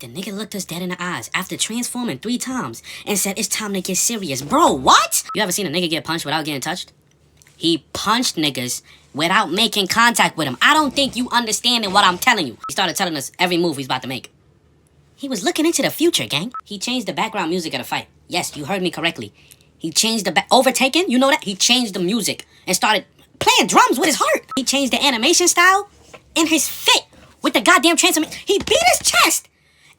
The nigga looked us dead in the eyes after transforming 3 times and said it's time to get serious. Bro, what? You ever seen a nigga get punched without getting touched? He punched niggas without making contact with him. I don't think you understanding what I'm telling you. He started telling us every move he's about to make. He was looking into the future, gang. He changed the background music of the fight. Yes, you heard me correctly. He changed the overtaken, you know that? He changed the music and started playing drums with his heart. He changed the animation style and his fit with the goddamn transformation. He beat his chest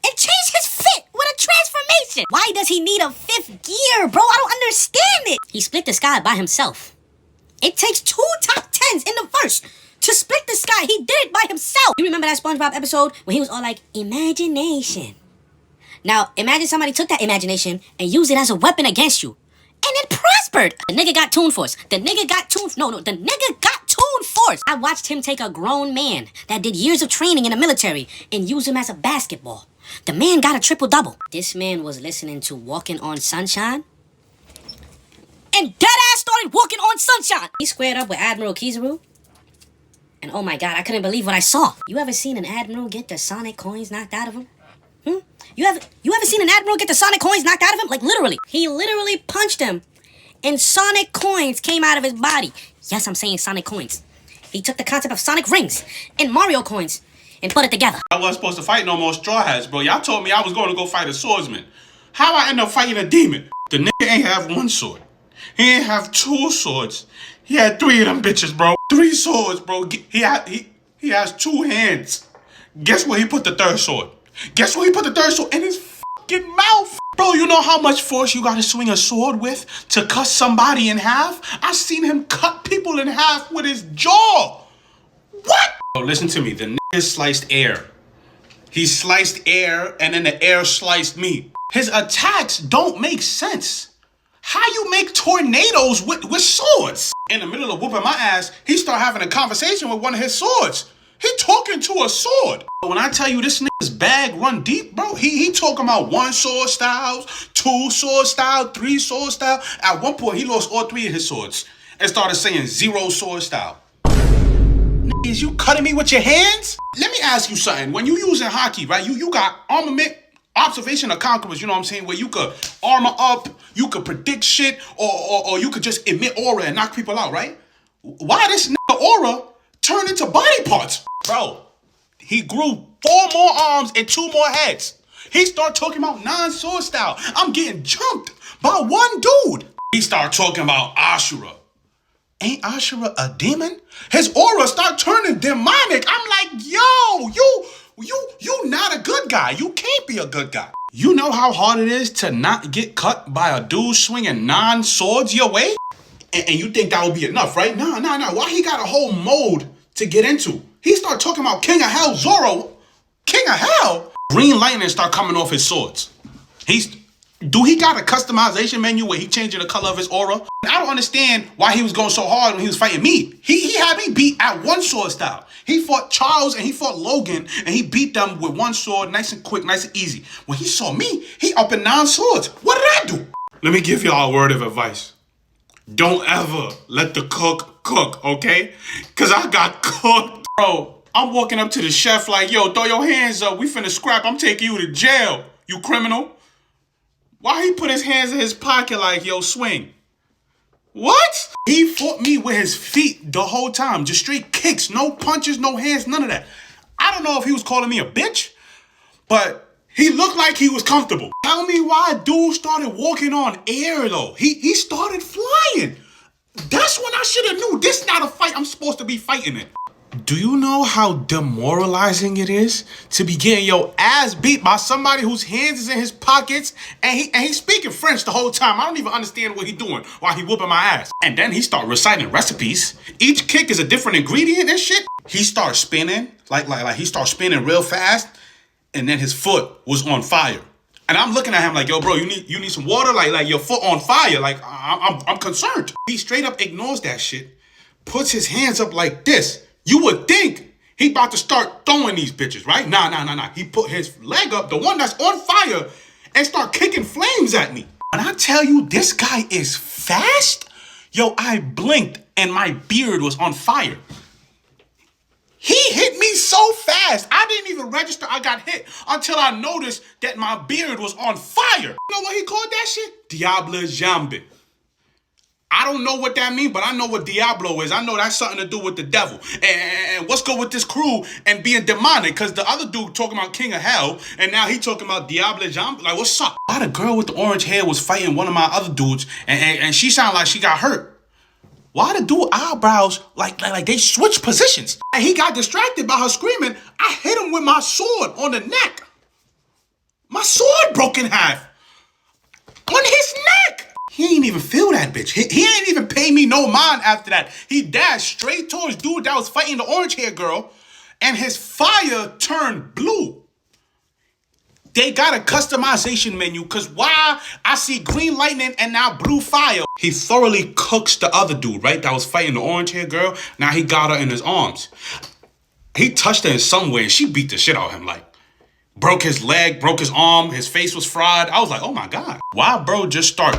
and changed his fit with a transformation. Why does he need a 5th gear, bro? I don't understand it. He split the sky by himself. It takes 2 top 10s in the verse to split the sky. He did it by himself. You remember that SpongeBob episode when he was all like, imagination. Now, imagine somebody took that imagination and used it as a weapon against you. And it prospered. The nigga got Toon Force. The nigga got Toon Force. I watched him take a grown man that did years of training in the military and use him as a basketball. The man got a triple-double. This man was listening to Walking on Sunshine and deadass started walking on sunshine. He squared up with Admiral Kizaru. And oh my god, I couldn't believe what I saw. You ever seen an Admiral get the Sonic coins knocked out of him? You ever seen an Admiral get the Sonic coins knocked out of him? Like literally. He literally punched him and Sonic coins came out of his body. Yes, I'm saying Sonic coins. He took the concept of Sonic rings and Mario coins and put it together. I wasn't supposed to fight no more Strawhats, bro. Y'all told me I was going to go fight a swordsman. How I end up fighting a demon? The nigga ain't have 1 sword. He ain't have 2 swords. He had 3 of them bitches, bro. 3 swords, bro. He has 2 hands. Guess where he put the 3rd sword? Guess where he put the 3rd sword? In his fucking mouth. Bro, you know how much force you gotta swing a sword with to cut somebody in half? I seen him cut people in half with his jaw. What? Bro, listen to me. The nigga sliced air. He sliced air and then the air sliced me. His attacks don't make sense. How you make tornadoes with swords? In the middle of whooping my ass, he start having a conversation with one of his swords. He talking to a sword. When I tell you this nigga's bag run deep, bro, he talking about 1 sword styles, 2 sword style, 3 sword style. At one point, he lost all 3 of his swords and started saying 0 sword style. Is you cutting me with your hands? Let me ask you something. When you using hockey, right, you got armament, observation of conquerors, you know what I'm saying, where you could armor up, you could predict shit, or you could just emit aura and knock people out, right? Why this nigga aura turned into body parts? Bro, he grew 4 more arms and 2 more heads. He started talking about non-sword style. I'm getting jumped by 1 dude. He started talking about Ashura. Ain't Ashura a demon? His aura start turning demonic. I'm like, yo, you not a good guy. You can't be a good guy. You know how hard it is to not get cut by a dude swinging non-swords your way? And you think that would be enough, right? No. Why he got a whole mode to get into? He start talking about King of Hell, Zoro. King of Hell? Green lightning start coming off his swords. Do he got a customization menu where he changing the color of his aura? I don't understand why he was going so hard when he was fighting me. He had me beat at 1 sword style. He fought Charles and he fought Logan and he beat them with 1 sword, nice and quick, nice and easy. When he saw me, he up in 9 swords. What did I do? Let me give y'all a word of advice. Don't ever let the cook, okay? Cause I got cooked. Bro, I'm walking up to the chef like, yo, throw your hands up. We finna scrap. I'm taking you to jail, you criminal. Why he put his hands in his pocket like, yo, swing? What? He fought me with his feet the whole time. Just straight kicks, no punches, no hands, none of that. I don't know if he was calling me a bitch, but he looked like he was comfortable. Tell me why dude started walking on air though. He started flying. That's when I should have knew this not a fight I'm supposed to be fighting in. Do you know how demoralizing it is to be getting your ass beat by somebody whose hands is in his pockets and he's speaking French the whole time? I don't even understand what he doing while he whooping my ass. And then he start reciting recipes. Each kick is a different ingredient and shit. He starts spinning, like he starts spinning real fast, and then his foot was on fire. And I'm looking at him like, yo, bro, you need some water? Like your foot on fire. Like, I'm concerned. He straight up ignores that shit, puts his hands up like this. You would think he about to start throwing these bitches, right? Nah. He put his leg up, the one that's on fire, and start kicking flames at me. When I tell you this guy is fast, yo, I blinked and my beard was on fire. He hit me so fast. I didn't even register I got hit until I noticed that my beard was on fire. You know what he called that shit? Diablo Jambe. I don't know what that means, but I know what Diablo is. I know that's something to do with the devil. And what's good with this crew and being demonic? Because the other dude talking about King of Hell, and now he talking about Diablo Jambe. Like, what's up? Why the girl with the orange hair was fighting one of my other dudes, and she sounded like she got hurt? Why the dude eyebrows like they switch positions? And he got distracted by her screaming. I hit him with my sword on the neck. My sword broke in half. On his neck. He ain't even feel that bitch. He ain't even pay me no mind after that. He dashed straight towards dude that was fighting the orange hair girl, and his fire turned blue. They got a customization menu, because why I see green lightning and now blue fire. He thoroughly cooks the other dude, right? That was fighting the orange hair girl. Now he got her in his arms. He touched her in some way and she beat the shit out of him. Like, broke his leg, broke his arm. His face was fried. I was like, oh my God. Why bro just start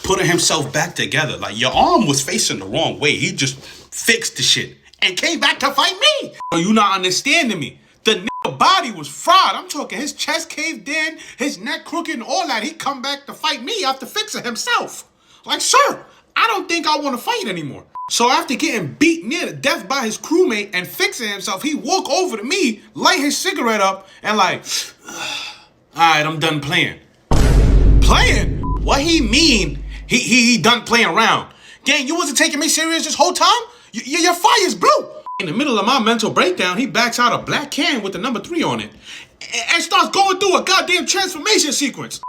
putting himself back together? Like, your arm was facing the wrong way. He just fixed the shit and came back to fight me. You not understanding me. The nigga body was fried. I'm talking his chest caved in, his neck crooked and all that. He come back to fight me after fixing himself. Like, sir, I don't think I want to fight anymore. So after getting beat near to death by his crewmate and fixing himself, he walk over to me, light his cigarette up, and like, all right, I'm done playing. Playing? What he mean? He done playing around. Gang, you wasn't taking me serious this whole time? Your fire's blue. In the middle of my mental breakdown, he backs out a black can with the number 3 on it and starts going through a goddamn transformation sequence.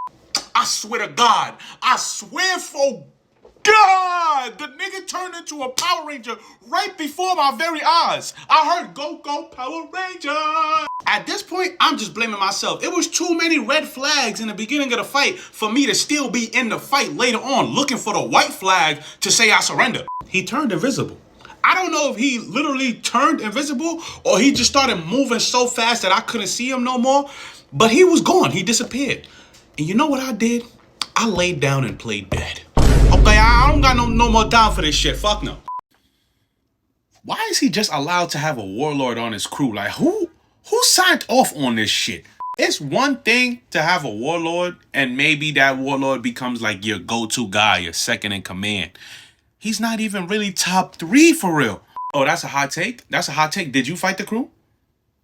I swear to God, I swear for God, the nigga turned into a Power Ranger right before my very eyes. I heard, go, go, Power Ranger. At this point, I'm just blaming myself. It was too many red flags in the beginning of the fight for me to still be in the fight later on, looking for the white flag to say I surrender. He turned invisible. I don't know if he literally turned invisible or he just started moving so fast that I couldn't see him no more, but he was gone. He disappeared. And you know what I did? I laid down and played dead. Okay, I don't got no more time for this shit. Fuck no. Why is he just allowed to have a warlord on his crew? Like, who signed off on this shit? It's one thing to have a warlord and maybe that warlord becomes like your go-to guy, your second in command. He's not even really top 3 for real. Oh, that's a hot take? That's a hot take. Did you fight the crew?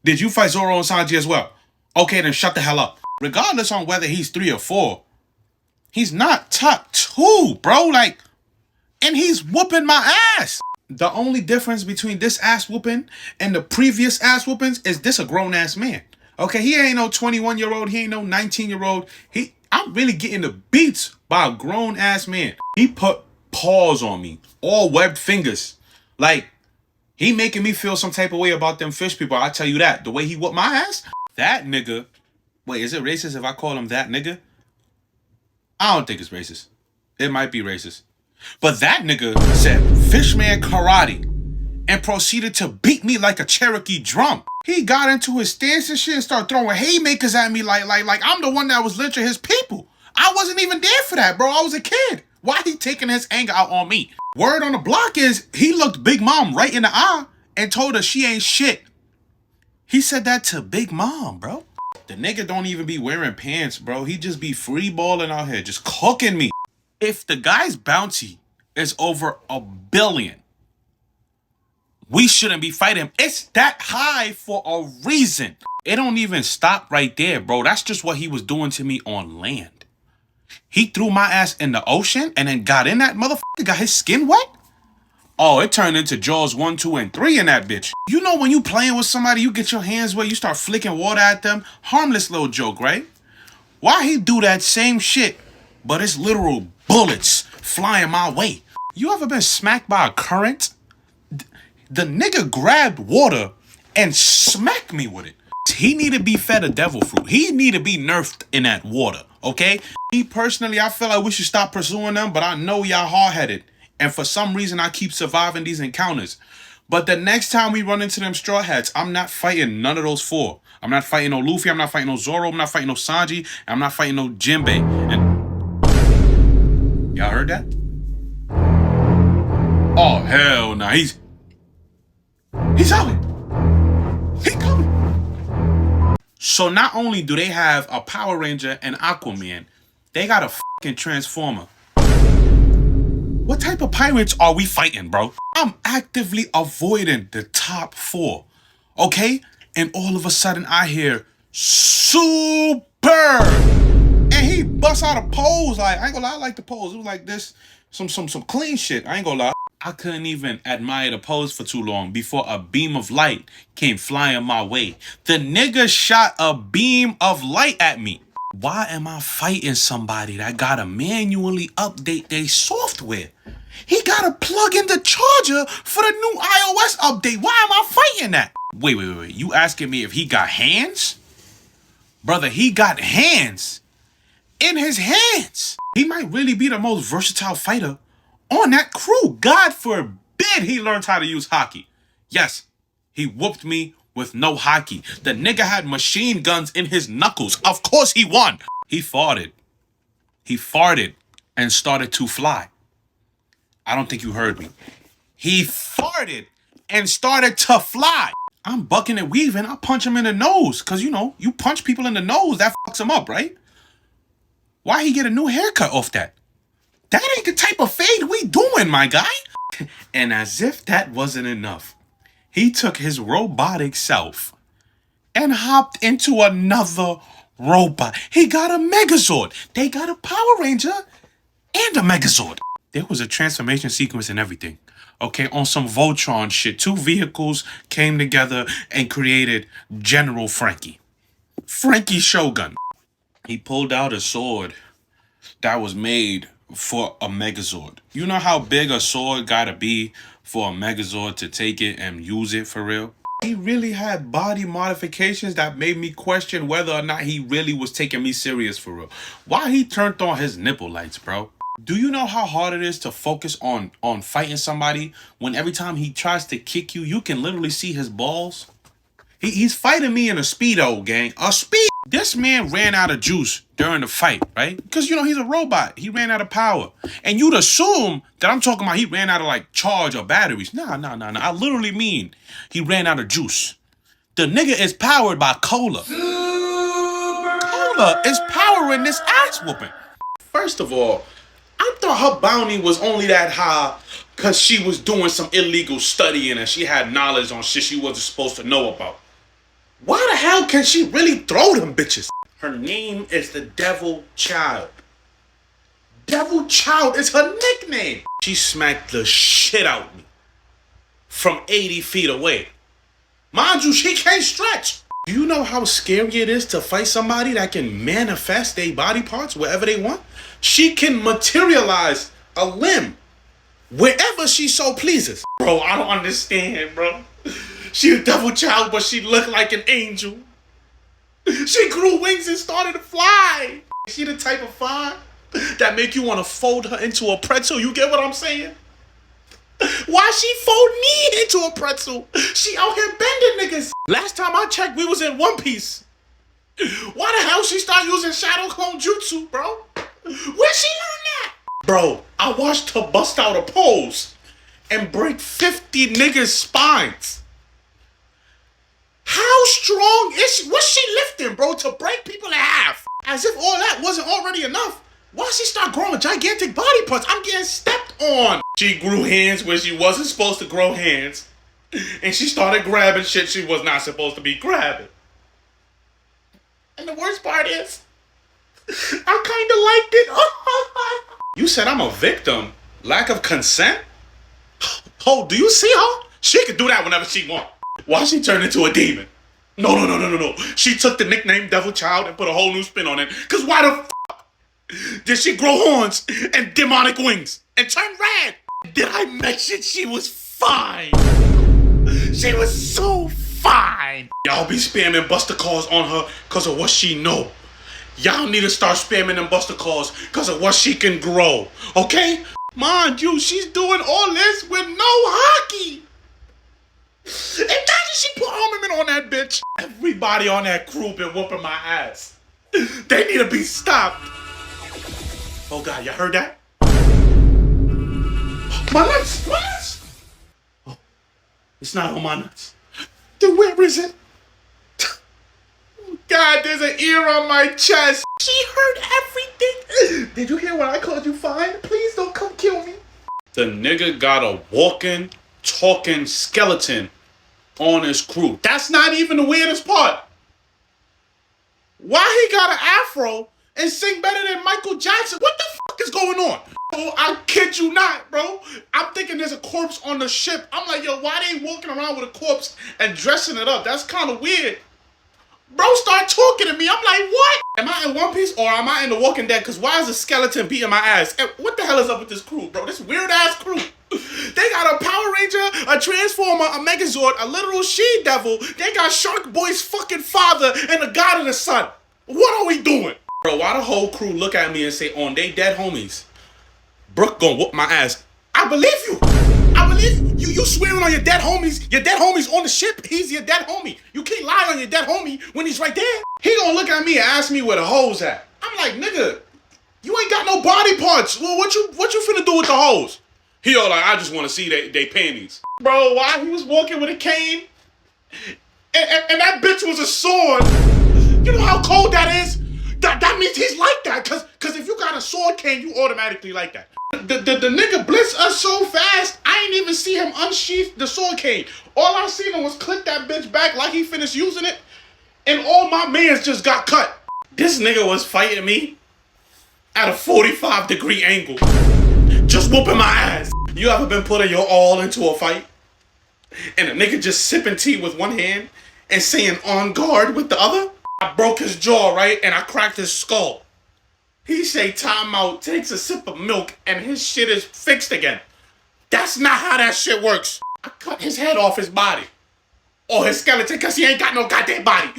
Did you fight Zoro and Sanji as well? Okay, then shut the hell up. Regardless on whether he's 3 or 4, he's not top 2, bro. Like, and he's whooping my ass. The only difference between this ass whooping and the previous ass whoopings is this a grown ass man. Okay, he ain't no 21-year-old. He ain't no 19-year-old. I'm really getting the beats by a grown ass man. He put paws on me, all webbed fingers. Like, he making me feel some type of way about them fish people. I tell you that. The way he whooped my ass, that nigga. Wait, is it racist if I call him that nigga? I don't think it's racist. It might be racist. But that nigga said fishman karate and proceeded to beat me like a Cherokee drum. He got into his stance and shit and started throwing haymakers at me like I'm the one that was lynching his people. I wasn't even there for that, bro. I was a kid. Why he taking his anger out on me? Word on the block is he looked Big Mom right in the eye and told her she ain't shit. He said that to Big Mom, bro. The nigga don't even be wearing pants, bro. He just be free balling out here, just cooking me. If the guy's bounty is over $1 billion, we shouldn't be fighting him. It's that high for a reason. It don't even stop right there, bro. That's just what he was doing to me on land. He threw my ass in the ocean and then got in that motherfucker, got his skin wet. Oh, it turned into Jaws 1, 2, and 3 in that bitch. You know when you playing with somebody, you get your hands wet, you start flicking water at them. Harmless little joke, right? Why he do that same shit, but it's literal bullets flying my way? You ever been smacked by a current? The nigga grabbed water and smacked me with it. He need to be fed a devil fruit. He need to be nerfed in that water, okay? Me personally, I feel like we should stop pursuing them, but I know y'all hard-headed. And for some reason, I keep surviving these encounters. But the next time we run into them Strawhats, I'm not fighting none of those 4. I'm not fighting no Luffy. I'm not fighting no Zoro. I'm not fighting no Sanji. I'm not fighting no Jinbe. And y'all heard that? Oh, hell nah. He's out. So not only do they have a Power Ranger and Aquaman, they got a fucking Transformer. What type of pirates are we fighting, bro? I'm actively avoiding the top 4, okay? And all of a sudden I hear super, and he busts out a pose. Like, I ain't gonna lie, I like the pose. It was like this, some clean shit. I ain't gonna lie. I couldn't even admire the pose for too long before a beam of light came flying my way. The nigga shot a beam of light at me. Why am I fighting somebody that gotta manually update their software? He gotta plug in the charger for the new iOS update. Why am I fighting that? Wait. You asking me if he got hands? Brother, he got hands in his hands. He might really be the most versatile fighter on that crew. God forbid he learned how to use hockey. Yes, he whooped me with no hockey. The nigga had machine guns in his knuckles. Of course he won. He farted. He farted and started to fly. I don't think you heard me. He farted and started to fly. I'm bucking and weaving. I punch him in the nose. Because, you know, you punch people in the nose, that fucks him up, right? Why he get a new haircut off that? That ain't the type of fade we doing, my guy. And as if that wasn't enough, he took his robotic self and hopped into another robot. He got a Megazord. They got a Power Ranger and a Megazord. There was a transformation sequence and everything. Okay, on some Voltron shit. 2 vehicles came together and created General Franky. Franky Shogun. He pulled out a sword that was made for a Megazord. You know how big a sword gotta be for a Megazord to take it and use it for real? He really had body modifications that made me question whether or not he really was taking me serious for real. Why he turned on his nipple lights, bro? Do you know how hard it is to focus on fighting somebody when every time he tries to kick you, you can literally see his balls? He's fighting me in a Speedo, gang. A Speed. This man ran out of juice during the fight, right? Because, you know, he's a robot. He ran out of power. And you'd assume that I'm talking about he ran out of, like, charge or batteries. Nah. I literally mean he ran out of juice. The nigga is powered by cola. Cola is powering this ass whooping. First of all, I thought her bounty was only that high because she was doing some illegal studying and she had knowledge on shit she wasn't supposed to know about. Why the hell can she really throw them bitches? Her name is the Devil Child. Devil Child is her nickname. She smacked the shit out of me from 80 feet away. Mind you, she can't stretch. Do you know how scary it is to fight somebody that can manifest their body parts wherever they want? She can materialize a limb wherever she so pleases. Bro, I don't understand, bro. She a devil child, but she looked like an angel. She grew wings and started to fly. She the type of fly that make you want to fold her into a pretzel. You get what I'm saying? Why she fold me into a pretzel? She out here bending niggas. Last time I checked, we was in One Piece. Why the hell she start using Shadow Clone Jutsu, bro? Where she learn that? Bro, I watched her bust out a pose and break 50 niggas' spines. How strong is she? What's she lifting, bro, to break people in half? As if all that wasn't already enough. Why she start growing gigantic body parts? I'm getting stepped on. She grew hands where she wasn't supposed to grow hands. And she started grabbing shit she was not supposed to be grabbing. And the worst part is, I kinda liked it. You said I'm a victim. Lack of consent? Oh, do you see her? She can do that whenever she wants. Why she turned into a demon? No. She took the nickname Devil Child and put a whole new spin on it. Cause why the did she grow horns and demonic wings and turn red? Did I mention she was fine? She was so fine. Y'all be spamming Buster calls on her cause of what she know. Y'all need to start spamming them Buster calls cause of what she can grow. Okay? Mind you, she's doing all this with no hockey. Imagine she put armament on that bitch. Everybody on that crew been whooping my ass. They need to be stopped. Oh God, you heard that? My nuts! Oh, it's not on my nuts. Then where is it? God, there's an ear on my chest. She heard everything. Did you hear when I called you fine? Please don't come kill me. The nigga got a walking, talking skeleton on his crew. That's not even the weirdest part. Why he got an afro and sing better than Michael Jackson? What the fuck is going on? Oh, I kid you not, bro. I'm thinking there's a corpse on the ship. I'm like, yo, why they walking around with a corpse and dressing it up? That's kind of weird. Bro, start talking to me. I'm like, what? Am I in One Piece or am I in The Walking Dead? Because why is a skeleton beating my ass? And what the hell is up with this crew, bro? This weird-ass crew. They got a Power Ranger, a Transformer, a Megazord, a literal she-devil. They got Shark Boy's fucking father and the God of the Sun. What are we doing? Bro, why the whole crew look at me and say, on they dead homies, Brook gonna whoop my ass? I believe you. I believe you. You swearing on your dead homies. Your dead homie's on the ship. He's your dead homie. You can't lie on your dead homie when he's right there. He gonna look at me and ask me where the hoes at. I'm like, nigga, you ain't got no body parts. Well, what you finna do with the hoes? He all like, I just want to see they panties. Bro, why he was walking with a cane and that bitch was a sword. You know how cold that is? That means he's like that. Cause if you got a sword cane, you automatically like that. The nigga blitzed us so fast, I ain't even see him unsheath the sword cane. All I seen him was click that bitch back like he finished using it, and all my mans just got cut. This nigga was fighting me at a 45-degree angle, just whooping my ass. You ever been putting your all into a fight, and a nigga just sipping tea with one hand and saying on guard with the other? I broke his jaw, right, and I cracked his skull. He say timeout, takes a sip of milk, and his shit is fixed again. That's not how that shit works. I cut his head off his body. Or his skeleton, because he ain't got no goddamn body.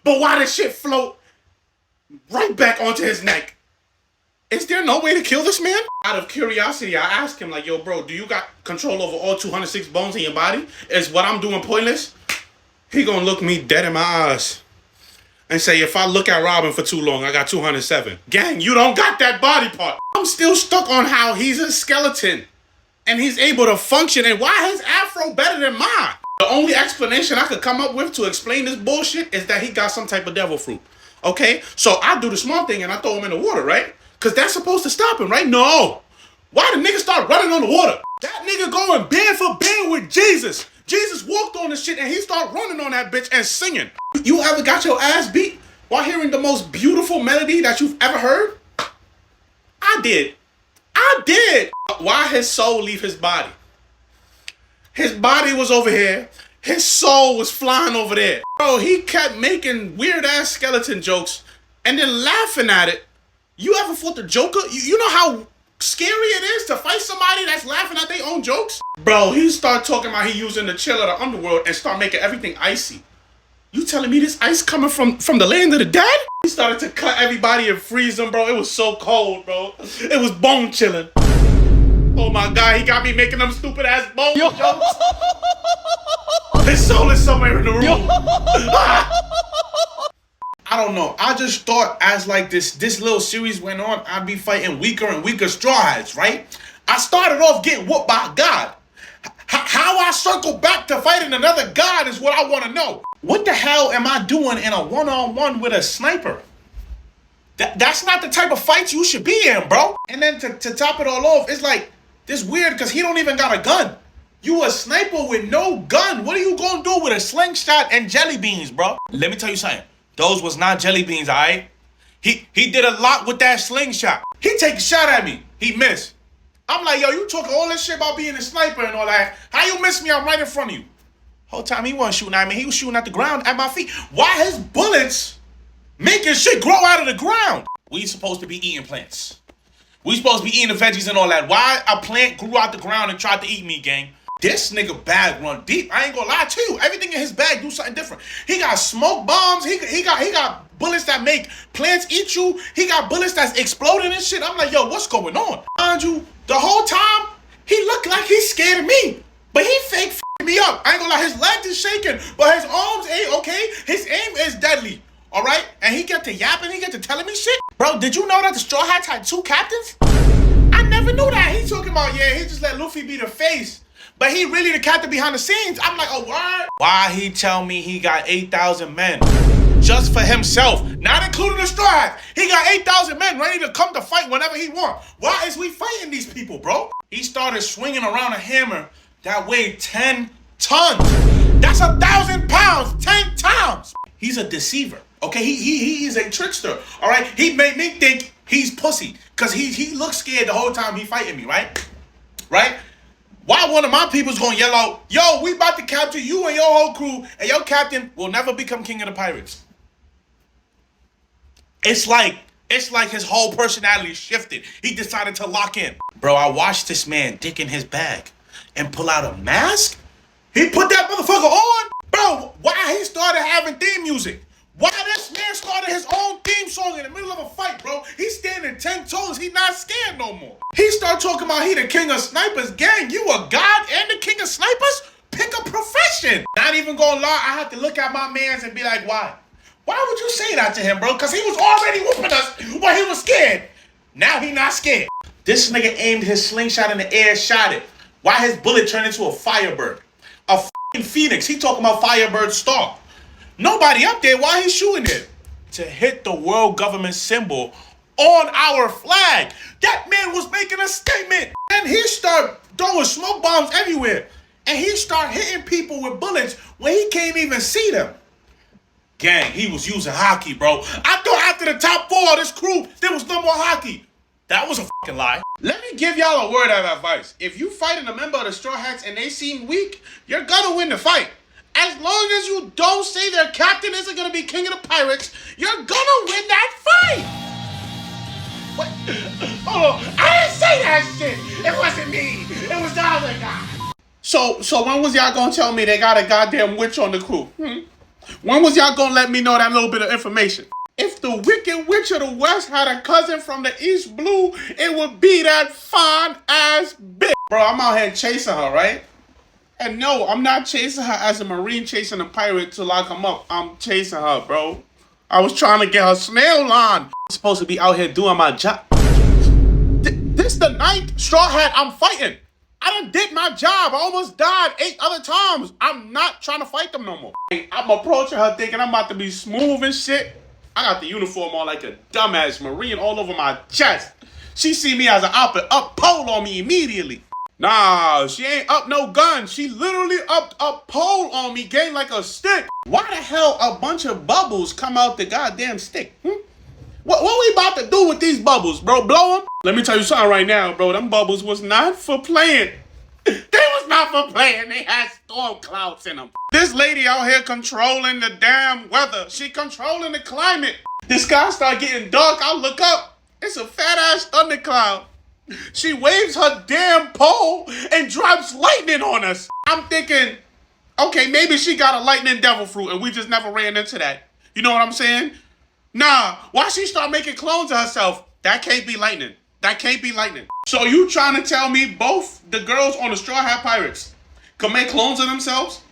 But why does shit float right back onto his neck? Is there no way to kill this man? Out of curiosity, I asked him, like, yo, bro, do you got control over all 206 bones in your body? Is what I'm doing pointless? He gonna look me dead in my eyes and say, if I look at Robin for too long, I got 207. Gang, you don't got that body part. I'm still stuck on how he's a skeleton and he's able to function, and why his afro better than mine? The only explanation I could come up with to explain this bullshit is that he got some type of devil fruit. Okay, so I do the smart thing and I throw him in the water, right? Because that's supposed to stop him, right? No. Why the nigga start running on the water? That nigga going band for band with Jesus. Jesus walked on the shit and he started running on that bitch and singing. You ever got your ass beat while hearing the most beautiful melody that you've ever heard? I did. Why his soul leave his body? His body was over here. His soul was flying over there. Bro, he kept making weird ass skeleton jokes and then laughing at it. You ever fought the Joker? You know how scary it is to fight somebody that's laughing at their own jokes? Bro, he start talking about he using the chill of the underworld and start making everything icy. You telling me this ice coming from the land of the dead? He started to cut everybody and freeze them, bro. It was so cold, bro. It was bone chilling. Oh my God, he got me making them stupid ass bone jokes. His soul is somewhere in the room. I don't know. I just thought as like this little series went on, I'd be fighting weaker and weaker Strawhats, right? I started off getting whooped by a god. How I circle back to fighting another god is what I want to know. What the hell am I doing in a one-on-one with a sniper? That's not the type of fights you should be in, bro. And then to top it all off, it's like, this weird because he don't even got a gun. You a sniper with no gun. What are you gonna do with a slingshot and jelly beans, bro? Let me tell you something. Those was not jelly beans, all right? He did a lot with that slingshot. He take a shot at me. He missed. I'm like, yo, you talking all this shit about being a sniper and all that. How you miss me? I'm right in front of you. Whole time he wasn't shooting at me. He was shooting at the ground at my feet. Why his bullets making shit grow out of the ground? We supposed to be eating plants. We supposed to be eating the veggies and all that. Why a plant grew out the ground and tried to eat me, gang? This nigga bag run deep. I ain't gonna lie to you. Everything in his bag do something different. He got smoke bombs. He got bullets that make plants eat you. He got bullets that's exploding and shit. I'm like, yo, what's going on? Mind you, the whole time, he looked like he's scared of me. But he fake me up. I ain't gonna lie, his legs is shaking, but his arms ain't okay. His aim is deadly. All right? And he get to yapping, he get to telling me shit. Bro, did you know that the Straw Hats had 2 captains? I never knew that. He talking about, yeah, he just let Luffy be the face. But he really the captain behind the scenes. I'm like, oh, what? Why he tell me he got 8,000 men? just for himself, not including the Straw Hats. He got 8,000 men ready to come to fight whenever he wants. Why is we fighting these people, bro? He started swinging around a hammer that weighed 10 tons. That's 1,000 pounds, 10 times. He's a deceiver, okay? He is a trickster, all right? He made me think he's pussy because he looks scared the whole time he fighting me, right? Right? Why one of my people's gonna yell out, yo, we about to capture you and your whole crew, and your captain will never become king of the pirates? It's like his whole personality shifted. He decided to lock in. Bro, I watched this man dig in his bag and pull out a mask. He put that motherfucker on. Bro, why he started having theme music? Why this man started his own theme song in the middle of a fight, bro? He's standing 10 toes. He not scared no more. He started talking about he the king of snipers. Gang, you a god and the king of snipers? Pick a profession. Not even gonna lie, I had to look at my mans and be like, why? Why would you say that to him, bro? Because he was already whooping us when he was scared. Now he not scared. This nigga aimed his slingshot in the air, shot it. Why his bullet turned into a firebird? A f***ing phoenix. He talking about firebird star. Nobody up there. Why he shooting it? To hit the world government symbol on our flag. That man was making a statement. And he started throwing smoke bombs everywhere. And he started hitting people with bullets when he can't even see them. Gang, he was using hockey, bro. I thought after the top 4 of this crew, there was no more hockey. That was a fucking lie. Let me give y'all a word of advice. If you fighting a member of the Straw Hats and they seem weak, you're gonna win the fight. As long as you don't say their captain isn't gonna be king of the pirates, you're gonna win that fight. What? Hold on, I didn't say that shit. It wasn't me. It was the other guy. So when was y'all gonna tell me they got a goddamn witch on the crew? When was y'all gonna let me know that little bit of information? If the Wicked Witch of the West had a cousin from the East Blue, it would be that fine ass bitch. Bro, I'm out here chasing her, right? And no, I'm not chasing her as a Marine chasing a pirate to lock him up. I'm chasing her, bro. I was trying to get her snail line. I'm supposed to be out here doing my job. This the 9th Straw Hat I'm fighting. I done did my job. I almost died 8 other times. I'm not trying to fight them no more. I'm approaching her thinking I'm about to be smooth and shit. I got the uniform on like a dumbass Marine all over my chest. She see me as an up pole on me immediately. Nah, she ain't up no gun. She literally upped a pole on me, gang, like a stick. Why the hell a bunch of bubbles come out the goddamn stick? What we about to do with these bubbles, bro? Blow them? Let me tell you something right now, bro. Them bubbles was not for playing. They was not for playing. They had storm clouds in them. This lady out here controlling the damn weather. She controlling the climate. The sky start getting dark. I look up. It's a fat ass thundercloud. She waves her damn pole and drops lightning on us. I'm thinking, okay, maybe she got a lightning devil fruit and we just never ran into that. You know what I'm saying? Nah, why she start making clones of herself? That can't be lightning. That can't be lightning. So you trying to tell me both the girls on the Straw Hat Pirates can make clones of themselves?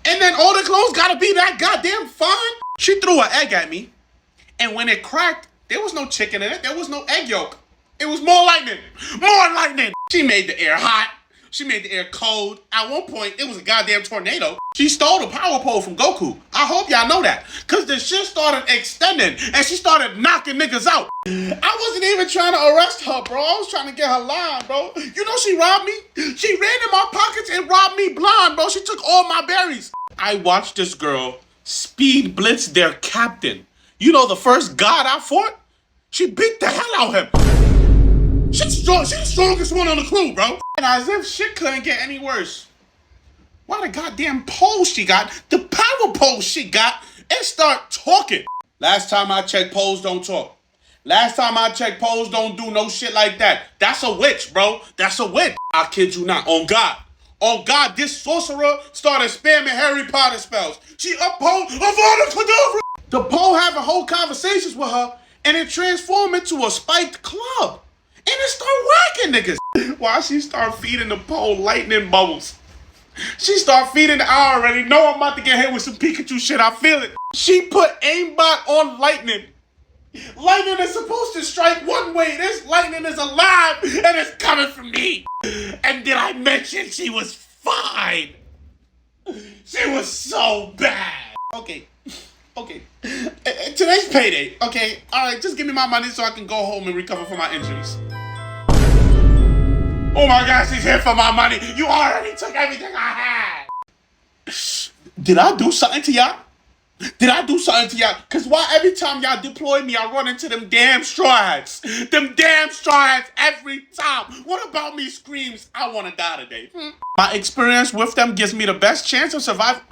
And then all the clones gotta be that goddamn fine? She threw an egg at me, and when it cracked, there was no chicken in it. There was no egg yolk. It was more lightning. More lightning. She made the air hot. She made the air cold. At one point, it was a goddamn tornado. She stole the power pole from Goku. I hope y'all know that. Because the shit started extending and she started knocking niggas out. I wasn't even trying to arrest her, bro. I was trying to get her line, bro. You know she robbed me? She ran in my pockets and robbed me blind, bro. She took all my berries. I watched this girl speed blitz their captain. You know the first god I fought? She beat the hell out of him. She's the strongest one on the crew, bro. And as if shit couldn't get any worse. Why the goddamn pole she got, the power pole she got, it start talking. Last time I checked, poles don't talk. Last time I checked, poles don't do no shit like that. That's a witch, bro. That's a witch. I kid you not. On God. On God, this sorcerer started spamming Harry Potter spells. She uphold Avada Kedavra. The pole having whole conversations with her, and it transformed into a spiked club. And it start whacking niggas. Why she start feeding the pole lightning bubbles? She start feeding, I already know I'm about to get hit with some Pikachu shit, I feel it. She put aimbot on lightning. Lightning is supposed to strike one way. This lightning is alive and it's coming from me. And did I mention she was fine? She was so bad. Okay, Okay. Today's payday. Okay. All right. Just give me my money so I can go home and recover from my injuries. Oh my gosh, he's here for my money. You already took everything I had. Did I do something to y'all? Cause why every time y'all deploy me, I run into them damn Strawhats. Them damn Strawhats every time. What about me screams, I wanna die today? My experience with them gives me the best chance of surviving.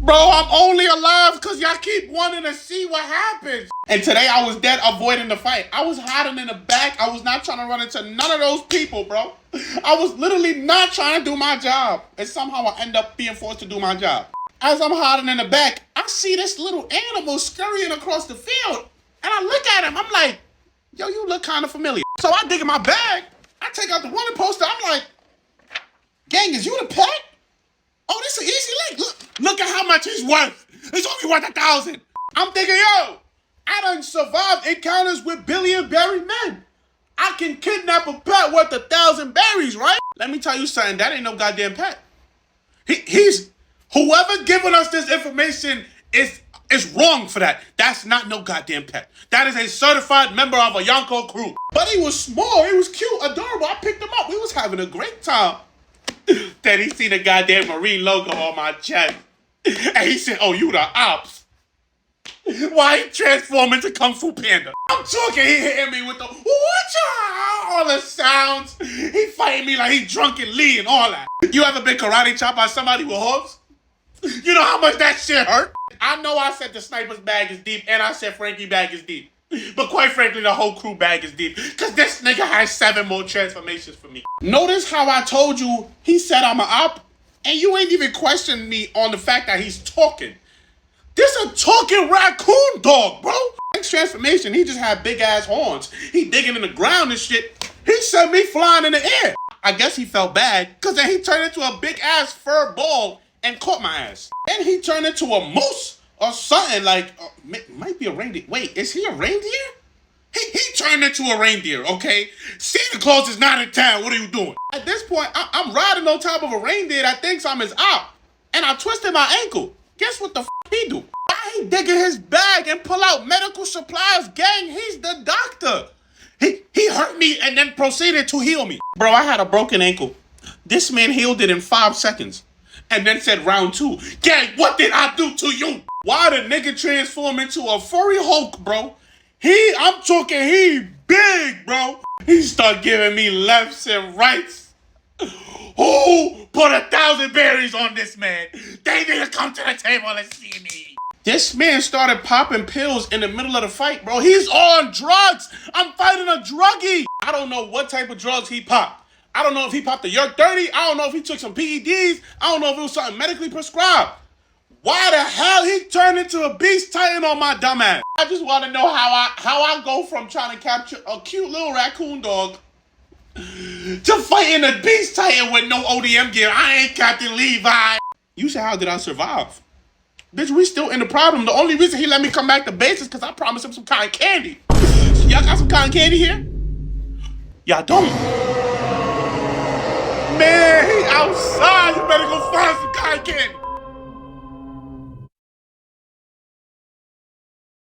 Bro, I'm only alive because y'all keep wanting to see what happens. And today I was dead avoiding the fight. I was hiding in the back. I was not trying to run into none of those people, bro. I was literally not trying to do my job. And somehow I end up being forced to do my job. As I'm hiding in the back, I see this little animal scurrying across the field. And I look at him. I'm like, yo, you look kind of familiar. So I dig in my bag. I take out the wanted poster. I'm like, gang, is you the pet? Oh, this is an easy link. Look at how much he's worth. He's only worth 1,000. I'm thinking, yo, I done survived encounters with billion-berry men. I can kidnap a pet worth 1,000 berries, right? Let me tell you something. That ain't no goddamn pet. He's whoever giving us this information is wrong for that. That's not no goddamn pet. That is a certified member of a Yonko crew. But he was small. He was cute, adorable. I picked him up. We was having a great time. Then he seen the goddamn Marine logo on my chest. And he said, oh, you the ops. Why he transform into Kung Fu Panda? I'm talking, he hitting me with the all the sounds. He fighting me like he drunken Lee and all that. You ever been karate chopped by somebody with hooves? You know how much that shit hurt? I know I said the sniper's bag is deep and I said Franky bag is deep. But quite frankly, the whole crew bag is deep. Because this nigga has 7 more transformations for me. Notice how I told you he said I'm an op, and you ain't even questioned me on the fact that he's talking. This a talking raccoon dog, bro. Next transformation, he just had big ass horns. He digging in the ground and shit. He sent me flying in the air. I guess he felt bad, because then he turned into a big ass fur ball and caught my ass. Then he turned into a moose. Or something like, might be a reindeer. Wait, is he a reindeer? He turned into a reindeer, okay? Santa Claus is not in town. What are you doing? At this point, I'm riding on top of a reindeer that thinks I'm his op. And I twisted my ankle. Guess what the he do? Why he digging his bag and pull out medical supplies? Gang, he's the doctor. He hurt me and then proceeded to heal me. Bro, I had a broken ankle. This man healed it in 5 seconds. And then said round 2. Gang, what did I do to you? Why the nigga transform into a furry Hulk, bro? I'm talking, he big, bro. He start giving me lefts and rights. Who put 1,000 berries on this man? They need to come to the table and see me. This man started popping pills in the middle of the fight, bro. He's on drugs. I'm fighting a druggie. I don't know what type of drugs he popped. I don't know if he popped the Yerk 30. I don't know if he took some PEDs. I don't know if it was something medically prescribed. Why the hell he turned into a beast titan on my dumb ass? I just want to know how I go from trying to capture a cute little raccoon dog to fighting a beast titan with no ODM gear. I ain't Captain Levi. You said, how did I survive? Bitch, we still in the problem. The only reason he let me come back to base is because I promised him some cotton candy. Y'all got some cotton candy here? Y'all don't. Man, he outside. You better go find some cotton candy.